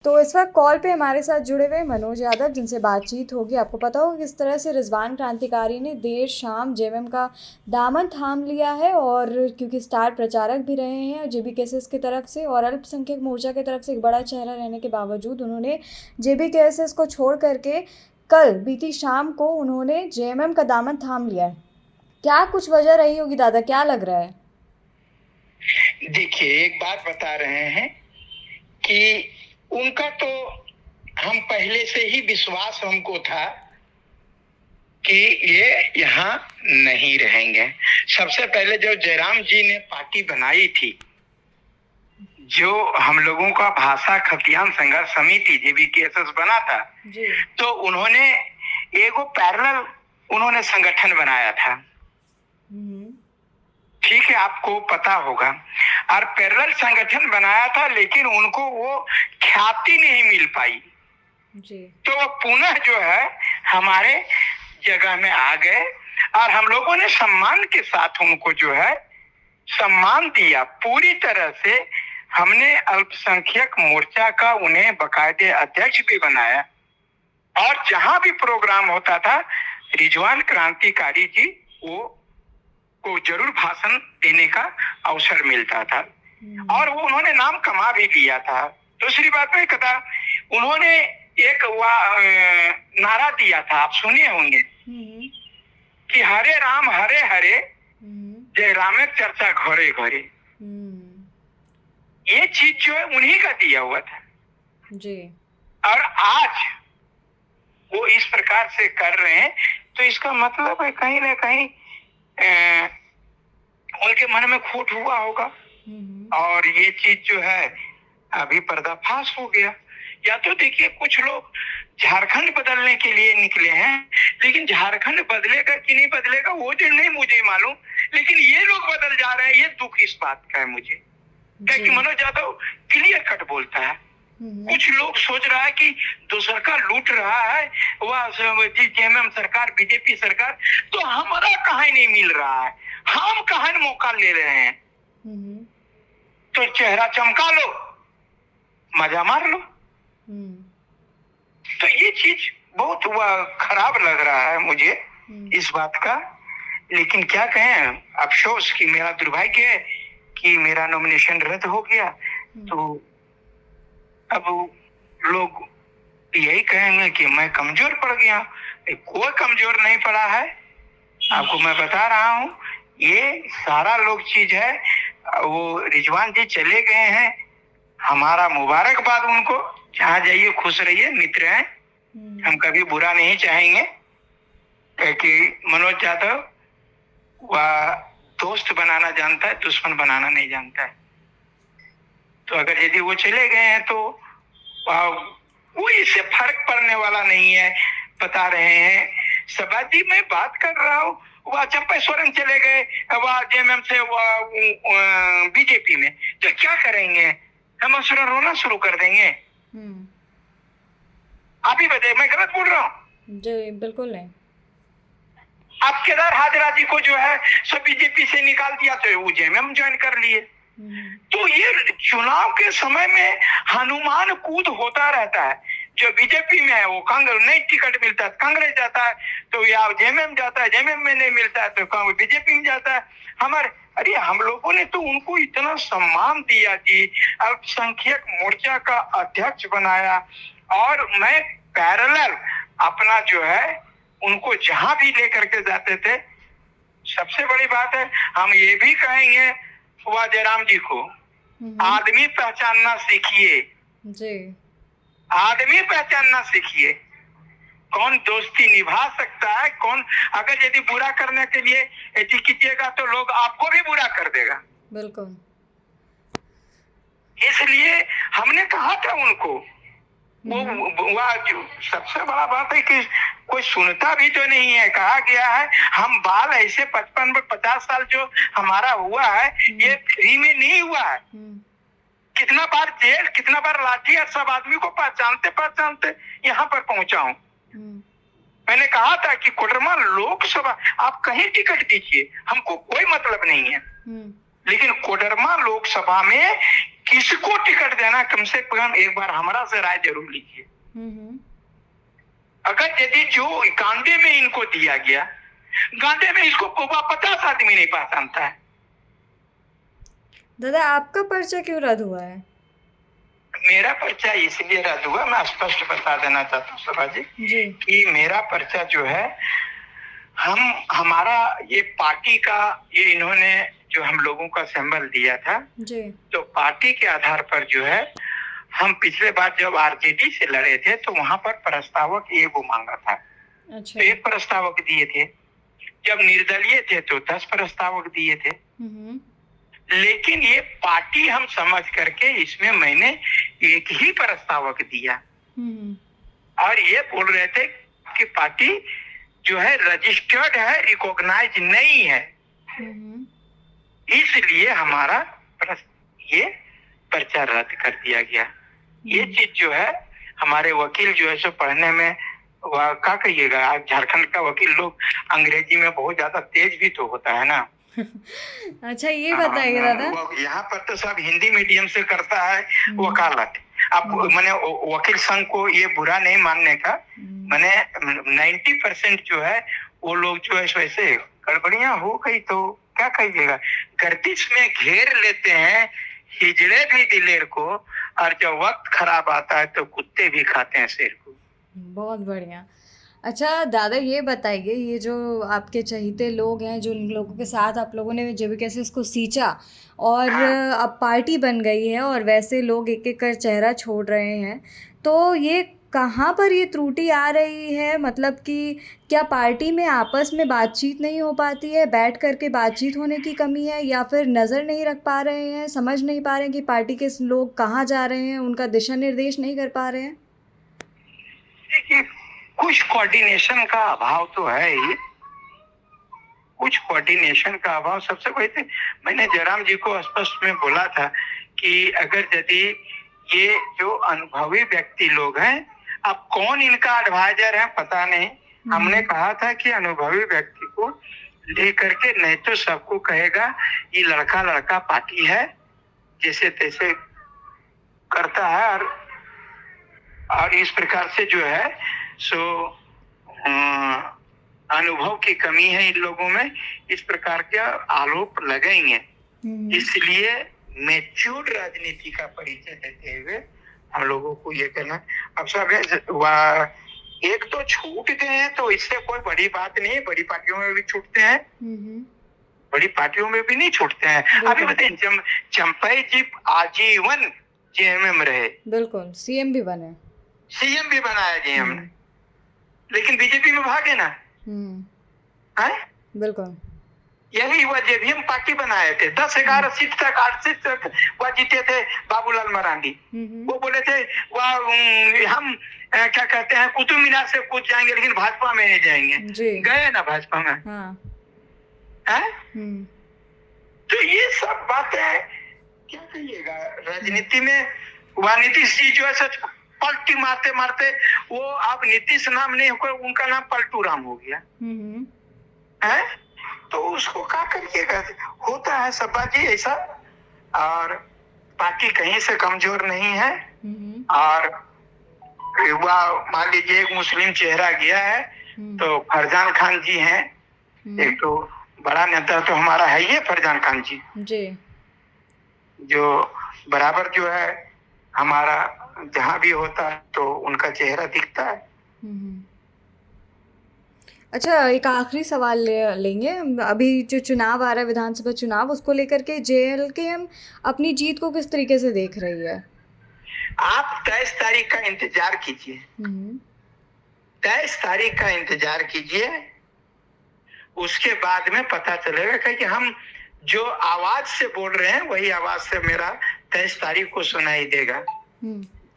तो इस वक्त कॉल पे हमारे साथ जुड़े हुए मनोज यादव, जिनसे बातचीत होगी। आपको पता होगा किस तरह से रिजवान क्रांतिकारी ने देर शाम जेएमएम का दामन थाम लिया है, और क्योंकि स्टार प्रचारक भी रहे हैं जेबीकेएसएस की तरफ से और अल्पसंख्यक मोर्चा की तरफ से एक बड़ा चेहरा रहने के बावजूद उन्होंने जेबीकेएसएस को छोड़ करके कल बीती शाम को उन्होंने जेएमएम का दामन थाम लिया है। क्या कुछ वजह रही होगी दादा, क्या लग रहा है? देखिए, एक बात बता रहे हैं कि उनका तो हम पहले से ही विश्वास हमको था कि ये यहाँ नहीं रहेंगे। सबसे पहले जो जयराम जी ने पार्टी बनाई थी, जो हम लोगों का भाषा खतियान संघर्ष समिति जेबीकेएसएस बना था जी। तो उन्होंने एगो पैरेलल उन्होंने संगठन बनाया था। ठीक है, आपको पता होगा। और पैरेलल संगठन बनाया था, लेकिन उनको वो ख्याति नहीं मिल पाई जी। तो वो पुनः जो है हमारे जगह में आ गए और हम लोगों ने सम्मान के साथ उनको जो है सम्मान दिया। पूरी तरह से हमने अल्पसंख्यक मोर्चा का उन्हें बाकायदे अध्यक्ष भी बनाया और जहां भी प्रोग्राम होता था रिजवान क्रांतिकारी जी को जरूर भाषण देने का अवसर मिलता था और वो उन्होंने नाम कमा भी लिया था। दूसरी बात में कहा, उन्होंने एक नारा दिया था, आप सुने होंगे कि हरे राम हरे हरे जय रामेक चर्चा घरे घरे। ये चीज जो है उन्हीं का दिया हुआ था जी। और आज वो इस प्रकार से कर रहे हैं तो इसका मतलब है कहीं ना कहीं उनके मन में खोट हुआ होगा और ये चीज जो है अभी पर्दाफाश हो गया। या तो देखिए, कुछ लोग झारखंड बदलने के लिए निकले हैं, लेकिन झारखंड बदलेगा कि नहीं बदलेगा वो जो नहीं मुझे मालूम, लेकिन ये लोग बदल जा रहे हैं, ये दुख इस बात का है मुझे, क्योंकि मनोज यादव क्लियर कट बोलता है। कुछ लोग सोच रहा है कि दूसरा का लूट रहा है वह जेएमएम सरकार, बीजेपी सरकार, तो हमारा कहाँ नहीं मिल रहा है, हम कहाँ मौका ले रहे हैं, तो चेहरा चमका लो, मजा मार लो। तो ये चीज बहुत खराब लग रहा है मुझे इस बात का। लेकिन क्या कहें, अफसोस कि मेरा दुर्भाग्य है कि मेरा नॉमिनेशन रद्द हो गया। तो अब लोग यही कहेंगे कि मैं कमजोर पड़ गया। कोई कमजोर नहीं पड़ा है, आपको मैं बता रहा हूँ। ये सारा लोग चीज है, वो रिजवान जी चले गए हैं, हमारा मुबारकबाद उनको, जहाँ जाइए खुश रहिए, मित्र हैं, हम कभी बुरा नहीं चाहेंगे। क्योंकि मनोज यादव वह दोस्त बनाना जानता है, दुश्मन बनाना नहीं जानता है। तो अगर यदि वो चले गए हैं तो वो इससे फर्क पड़ने वाला नहीं है। बता रहे हैं सभाजी, मैं बात कर रहा हूँ, वह चंपेश्वरन चले गए, वह जेएमएम से बीजेपी में, तो क्या करेंगे, हम रोना शुरू कर देंगे। आप ही बताइए, मैं गलत बोल रहा हूँ? जी बिल्कुल नहीं। आप केदार हाजरा जी को जो है सब बीजेपी से निकाल दिया तो वो जेएमएम ज्वाइन कर लिए। तो ये चुनाव के समय में हनुमान कूद होता रहता है। जो बीजेपी में है वो कांग्रेस, नहीं टिकट मिलता है कांग्रेस जाता है, तो या जेएमएम जाता है, जेएमएम में नहीं मिलता है तो कांग्रेस बीजेपी में जाता है। अरे हम लोगों ने तो उनको इतना सम्मान दिया जी, अल्पसंख्यक मोर्चा का अध्यक्ष बनाया और मैं पैरेलल अपना जो है उनको जहां भी लेकर के जाते थे। सबसे बड़ी बात है, हम ये भी कहेंगे वह जयराम जी को, आदमी पहचानना सीखिए जी। आदमी पहचानना सीखिए, कौन दोस्ती निभा सकता है, कौन अगर यदि बुरा करने के लिए यदि कीजिएगा तो लोग आपको भी बुरा कर देगा। बिल्कुल। इसलिए हमने कहा था उनको, वो जो सबसे बड़ा बात है कि कोई सुनता भी तो नहीं है। कहा गया है हम बाल ऐसे 55-50 साल जो हमारा हुआ है ये फ्री में नहीं हुआ है। कितना बार जेल, कितना बार लाठी, और सब आदमी को पहचानते पहचानते यहाँ पर पहुंचा हूँ। मैंने कहा था कि कोडरमा लोकसभा आप कहीं टिकट दीजिए, हमको कोई मतलब नहीं है, लेकिन कोडरमा लोकसभा में किसको टिकट देना, कम से कम एक बार हमारा से राय जरूर लीजिए। अगर यदि जो 91 में इनको दिया गया, 91 में इसको 50 आदमी नहीं पहचानता है। दादा आपका पर्चा क्यों रद्द हुआ है? मेरा पर्चा इसलिए रद्द हुआ, मैं स्पष्ट बता देना चाहता हूँ सभा जी कि मेरा पर्चा जो है, हमारा ये पार्टी का, ये इन्होंने जो हम लोगों का सिंबल दिया था जी, तो पार्टी के आधार पर जो है, हम पिछले बार जब आरजेडी से लड़े थे तो वहां पर प्रस्तावक वो मांगा था। अच्छा। तो 1 प्रस्तावक दिए थे, जब निर्दलीय थे तो 10 प्रस्तावक दिए थे। लेकिन ये पार्टी हम समझ करके इसमें मैंने 1 ही प्रस्तावक दिया और ये बोल रहे थे कि पार्टी जो है रजिस्टर्ड है, रिकॉग्नाइज नहीं है, इसलिए हमारा ये पर्चा रद्द कर दिया गया। ये चीज जो है, हमारे वकील जो है सो पढ़ने में क्या कहिएगा, आज झारखंड का वकील लोग अंग्रेजी में बहुत ज्यादा तेज भी तो होता है ना। अच्छा ये बताइए दादा, यहाँ पर तो सब हिंदी मीडियम से करता है वकालत। अब मैंने वकील संघ को ये बुरा नहीं मानने का, मैंने 90% जो है वो लोग जो है वैसे गड़बड़ियां हो गई तो क्या कहिएगा, गर्दिश में घेर लेते हैं हिजड़े भी दिलेर को, और जब वक्त खराब आता है तो कुत्ते भी खाते हैं शेर को। बहुत बढ़िया। अच्छा दादा ये बताइए, ये जो आपके चहीते लोग हैं, जो लोगों के साथ आप लोगों ने जब कैसे इसको सींचा और अब पार्टी बन गई है और वैसे लोग एक एक कर चेहरा छोड़ रहे हैं, तो ये कहाँ पर ये त्रुटि आ रही है? मतलब कि क्या पार्टी में आपस में बातचीत नहीं हो पाती है, बैठ कर के बातचीत होने की कमी है, या फिर नज़र नहीं रख पा रहे हैं, समझ नहीं पा रहे हैं कि पार्टी के लोग कहाँ जा रहे हैं, उनका दिशा निर्देश नहीं कर पा रहे हैं? देखिए, कुछ कोऑर्डिनेशन का अभाव तो है ही, कुछ कोऑर्डिनेशन का अभाव। सबसे पहले मैंने जयराम जी को स्पष्ट में बोला था कि अगर यदि ये जो अनुभवी व्यक्ति लोग हैं, अब कौन इनका एडवाइजर है पता नहीं, हमने कहा था कि अनुभवी व्यक्ति को लेकर के, नहीं तो सबको कहेगा ये लड़का लड़का पार्टी है, जैसे तैसे करता है, और इस प्रकार से जो है सो अनुभव की कमी है इन लोगों में, इस प्रकार के आरोप लगेंगे। इसलिए मैच्योर राजनीति का परिचय देते हुए हम लोगों को ये कहना, अब सब एक तो छूट गए हैं तो इससे कोई बड़ी बात नहीं, बड़ी पार्टियों में भी छूटते हैं, बड़ी पार्टियों में भी नहीं छूटते हैं। अभी बताइए, चंपई जी आजीवन जेएमएम रहे, बिल्कुल सीएम भी बने, सीएम भी बनाया जेएम ने, लेकिन बीजेपी में भागे ना, है बिल्कुल। यही वह जेवीएम पार्टी बनाए थे, 10-11 सीट तक, 8 सीट तक वह जीते थे बाबूलाल मरांडी। वो बोले थे वह हम क्या कहते हैं कुतुब मीनार से कूद जाएंगे लेकिन भाजपा में नहीं जाएंगे, गए ना भाजपा में। है तो ये सब बातें क्या कहिएगा, राजनीति में वह नीतीश जी जो है सच पलटी मारते मारते वो अब नीतीश नाम नहीं होकर उनका नाम पलटू राम हो गया है, तो उसको क्या करिएगा, होता है सभा जी ऐसा। और पार्टी कहीं से कमजोर नहीं है, और मान लीजिए एक मुस्लिम चेहरा गया है तो फरजान खान जी हैं, एक तो बड़ा नेता तो हमारा है ही फरजान खान जी जो बराबर जो है हमारा जहाँ भी होता है तो उनका चेहरा दिखता है। अच्छा एक आखिरी सवाल लेंगे, अभी जो चुनाव आ रहा है विधानसभा चुनाव, उसको लेकर के जेएलके अपनी जीत को किस तरीके से देख रही है? आप 23 तारीख का इंतजार कीजिए, 23 तारीख का इंतजार कीजिए, उसके बाद में पता चलेगा, क्योंकि हम जो आवाज से बोल रहे हैं वही आवाज से मेरा 23 तारीख को सुनाई देगा।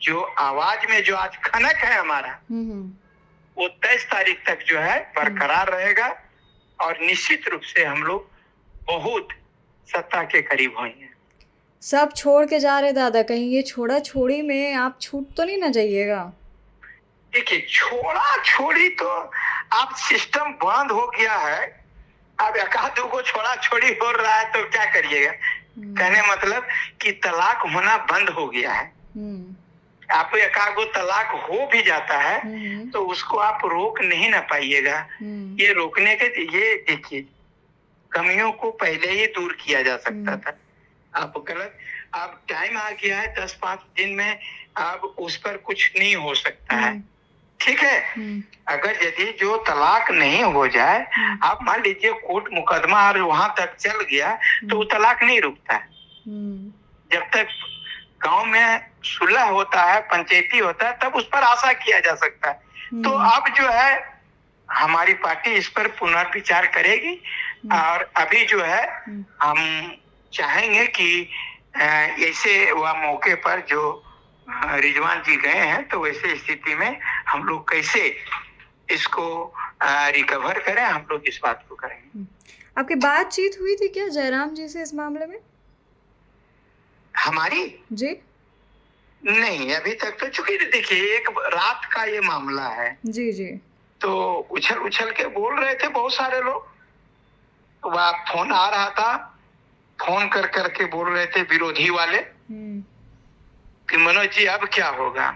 जो आवाज में जो आज खनक है हमारा वो 23 तारीख तक जो है बरकरार रहेगा, और निश्चित रूप से हम लोग बहुत सत्ता के करीब होंगे। सब छोड़ के जा रहे दादा, कहीं ये छोड़ा छोड़ी में आप छूट तो नहीं ना जाइएगा? देखिए छोड़ा छोड़ी तो अब सिस्टम बंद हो गया है, अब 1-2 को छोड़ा छोड़ी हो रहा है तो क्या करिएगा, कहने मतलब कि तलाक होना बंद हो गया है। आप एकागो तलाक हो भी जाता है तो उसको आप रोक नहीं ना पाइएगा। ये रोकने के ये देखिए कमियों को पहले ही दूर किया जा सकता था। आप गलत अब टाइम आ गया है 10-5 दिन में अब उस पर कुछ नहीं हो सकता है। ठीक है, अगर यदि जो तलाक नहीं हो जाए आप मान लीजिए कोर्ट मुकदमा और वहां तक चल गया तो वो तलाक नहीं रुकता है। जब तक गांव में सुलह होता है, पंचायती होता है, तब उस पर आशा किया जा सकता है। तो अब जो है हमारी पार्टी इस पर पुनर्विचार करेगी और अभी जो है हम चाहेंगे कि ऐसे वह मौके पर जो रिजवान जी गए हैं तो वैसे स्थिति में हम लोग कैसे इसको रिकवर करें, हम लोग इस बात को करेंगे। आपकी बातचीत हुई थी क्या जयराम जी से इस मामले में? हमारी जी नहीं, अभी तक तो चूंकि देखिए एक रात का ये मामला है जी जी तो उछल उछल के बोल रहे थे बहुत सारे लोग। वह फोन आ रहा था, फोन कर करके बोल रहे थे विरोधी वाले कि मनोज जी अब क्या होगा,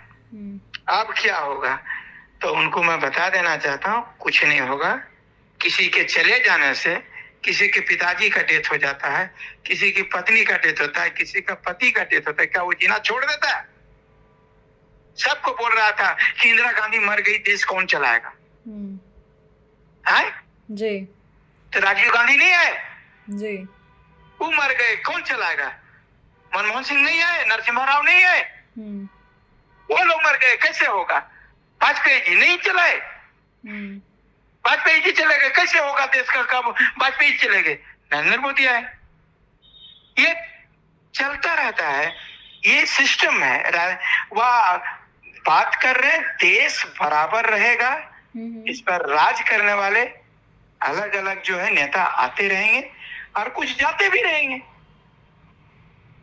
अब क्या होगा। तो उनको मैं बता देना चाहता हूँ कुछ नहीं होगा। किसी के चले जाने से किसी के पिताजी का डेथ हो जाता है, किसी की पत्नी का डेथ होता है, किसी का पति का डेथ होता है, क्या वो जीना छोड़ देता है? सबको बोल रहा था कि इंदिरा गांधी मर गई, देश कौन चलाएगा? जी तो राजीव गांधी नहीं आए जी, वो मर गए, कौन चलाएगा? मनमोहन सिंह नहीं आए, नरसिम्हा राव नहीं आए, वो लोग मर गए, कैसे होगा? वाजपेयी जी नहीं चलाए, वाजपेयी जी चले गए, कैसे होगा देश का काम? वाजपेयी चले गए, नरेंद्र मोदी आए। ये चलता रहता है, ये सिस्टम है। वह बात कर रहे देश बराबर रहेगा, इस पर राज करने वाले अलग अलग जो है नेता आते रहेंगे और कुछ जाते भी रहेंगे।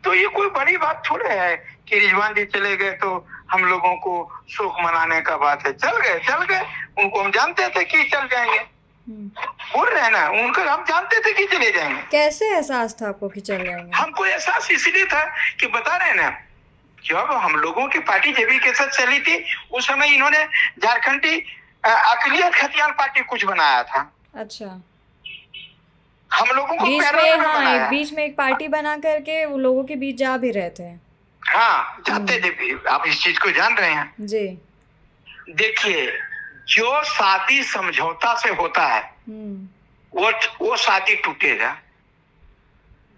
तो ये कोई बड़ी बात थोड़ा है कि रिजवान जी चले गए तो हम लोगों को शोक मनाने का बात है। चल गए, उनको हम जानते थे कि चल जाएंगे। बोल रहे हैं ना, उनको हम जानते थे कि चले जाएंगे। कैसे एहसास था आपको कि चल जाएंगे? हमको एहसास इसलिए था कि बता रहे हैं ना, जब हम लोगों की पार्टी जेबी के साथ चली थी उस समय इन्होंने झारखंडी अकलियत खतियान पार्टी कुछ बनाया था। अच्छा, हम लोगों को बीच में एक पार्टी बना करके वो लोगों के बीच जा भी रहे थे। हाँ, जाते थे भी। आप इस चीज को जान रहे हैं जी। देखिए, जो शादी समझौता से होता है वो शादी टूटेगा।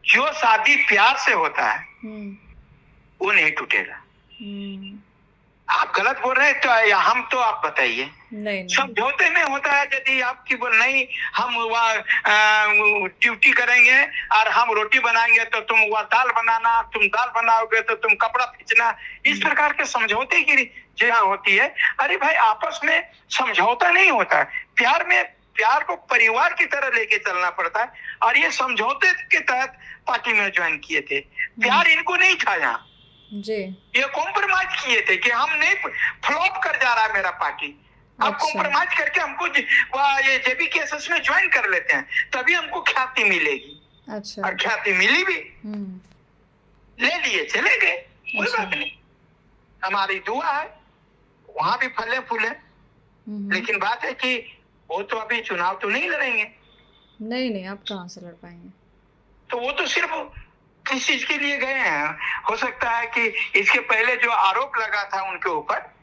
जो शादी प्यार से होता है वो नहीं टूटेगा। आप गलत बोल रहे हैं तो हम तो आप बताइए। नहीं। समझौते में होता है यदि आपकी बोल नहीं हम वह ड्यूटी करेंगे और हम रोटी बनाएंगे तो तुम वह दाल बनाना, तुम दाल बनाओगे तो तुम कपड़ा खींचना, इस प्रकार के समझौते की जगह होती है। अरे भाई, आपस में समझौता नहीं होता है। प्यार को परिवार की तरह लेके चलना पड़ता है और ये समझौते के तहत पार्टी में ज्वाइन किए थे। प्यार इनको नहीं था यहाँ जी। ये कॉम्प्रोमाइज किए थे कि हम नहीं, फ्लॉप कर जा रहा है मेरा पार्टी। अब कॉम्प्रोमाइज करके हमको ये जेबी के एसएस में ज्वाइन कर लेते हैं, तभी हमको ख्याति मिलेगी। अच्छा। और ख्याति मिली भी, ले लिए, चले गए, कोई बात नहीं। हमारी दुआ है वहां भी फले फूले, लेकिन बात है कि वो तो अभी चुनाव तो नहीं लड़ेंगे। नहीं, आप कहाँ से लड़ पाएंगे? तो वो तो सिर्फ किस चीज के लिए गए हैं? हो सकता है कि इसके पहले जो आरोप लगा था उनके ऊपर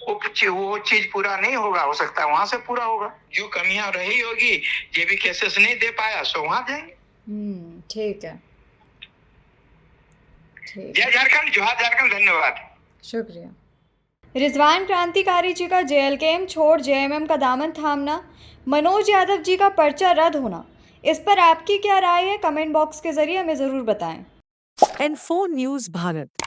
वो चीज पूरा नहीं होगा, हो सकता है वहां से पूरा होगा। जो कमियां रही होगी जेबी केसेस नहीं दे पाया सो वहां जाएंगे। ठीक है। जय झारखंड, जोहार झारखंड, धन्यवाद, शुक्रिया। रिजवान क्रांतिकारी जी का जेएलकेएम छोड़ जेएमएम का दामन थामना, मनोज यादव जी का पर्चा रद्द होना, इस पर आपकी क्या राय है? कमेंट बॉक्स के जरिए हमें ज़रूर बताएं। N4 News Bharat।